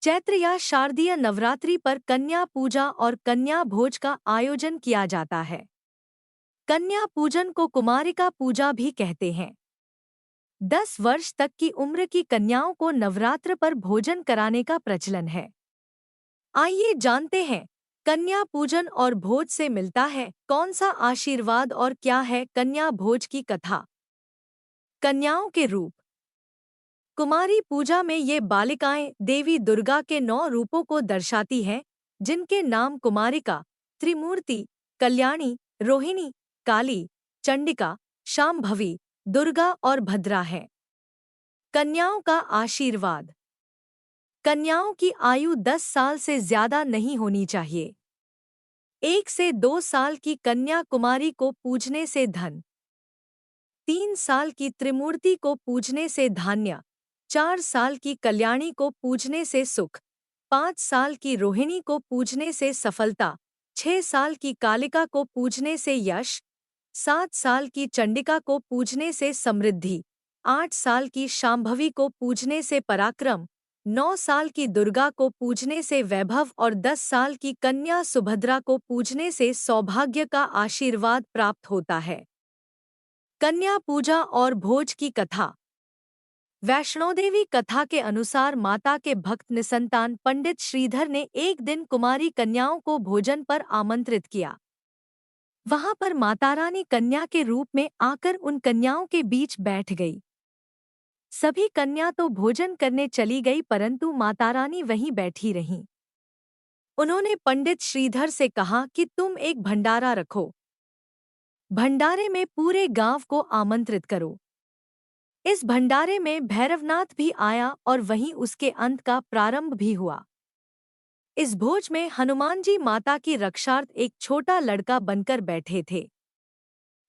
चैत्र या शारदीय नवरात्रि पर कन्या पूजा और कन्या भोज का आयोजन किया जाता है। कन्या पूजन को कुमारिका पूजा भी कहते हैं। 10 वर्ष तक की उम्र की कन्याओं को नवरात्र पर भोजन कराने का प्रचलन है। आइए जानते हैं, कन्या पूजन और भोज से मिलता है कौन सा आशीर्वाद और क्या है कन्या भोज की कथा। कन्याओं के रूप। कुमारी पूजा में ये बालिकाएं देवी दुर्गा के 9 रूपों को दर्शाती हैं, जिनके नाम कुमारिका, त्रिमूर्ति, कल्याणी, रोहिणी, काली, चंडिका, शांभवी, दुर्गा और भद्रा हैं। कन्याओं का आशीर्वाद। कन्याओं की आयु 10 साल से ज्यादा नहीं होनी चाहिए। 1 से 2 साल की कन्या कुमारी को पूजने से धन, 3 साल की त्रिमूर्ति को पूजने से धान्य, 4 साल की कल्याणी को पूजने से सुख, 5 साल की रोहिणी को पूजने से सफलता, 6 साल की कालिका को पूजने से यश, 7 साल की चंडिका को पूजने से समृद्धि, 8 साल की शांभवी को पूजने से पराक्रम, 9 साल की दुर्गा को पूजने से वैभव और 10 साल की कन्या सुभद्रा को पूजने से सौभाग्य का आशीर्वाद प्राप्त होता है। कन्या पूजा और भोज की कथा। वैष्णोदेवी कथा के अनुसार माता के भक्त निसंतान पंडित श्रीधर ने एक दिन कुमारी कन्याओं को भोजन पर आमंत्रित किया। वहां पर मातारानी कन्या के रूप में आकर उन कन्याओं के बीच बैठ गई। सभी कन्या तो भोजन करने चली गई, परंतु मातारानी वहीं बैठी रहीं। उन्होंने पंडित श्रीधर से कहा कि तुम एक भंडारा रखो, भंडारे में पूरे गांव को आमंत्रित करो। इस भंडारे में भैरवनाथ भी आया और वहीं उसके अंत का प्रारंभ भी हुआ। इस भोज में हनुमान जी माता की रक्षार्थ एक छोटा लड़का बनकर बैठे थे।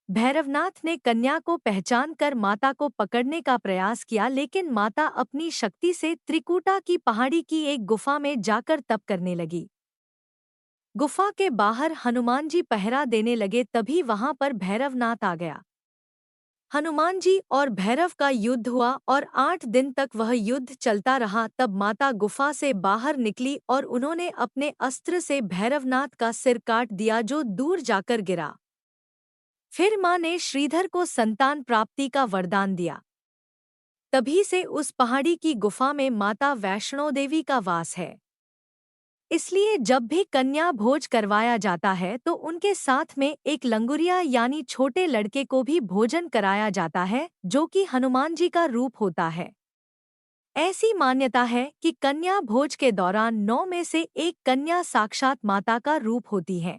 भैरवनाथ ने कन्या को पहचान कर माता को पकड़ने का प्रयास किया, लेकिन माता अपनी शक्ति से त्रिकूटा की पहाड़ी की एक गुफा में जाकर तप करने लगी। गुफा के बाहर हनुमान जी पहरा देने लगे, तभी वहां पर भैरवनाथ आ गया। हनुमान जी और भैरव का युद्ध हुआ और 8 दिन तक वह युद्ध चलता रहा। तब माता गुफा से बाहर निकली और उन्होंने अपने अस्त्र से भैरवनाथ का सिर काट दिया, जो दूर जाकर गिरा। फिर मां ने श्रीधर को संतान प्राप्ति का वरदान दिया। तभी से उस पहाड़ी की गुफा में माता वैष्णो देवी का वास है। इसलिए जब भी कन्या भोज करवाया जाता है तो उनके साथ में एक लंगुरिया यानी छोटे लड़के को भी भोजन कराया जाता है, जो कि हनुमान जी का रूप होता है। ऐसी मान्यता है कि कन्या भोज के दौरान 9 में से एक कन्या साक्षात माता का रूप होती है।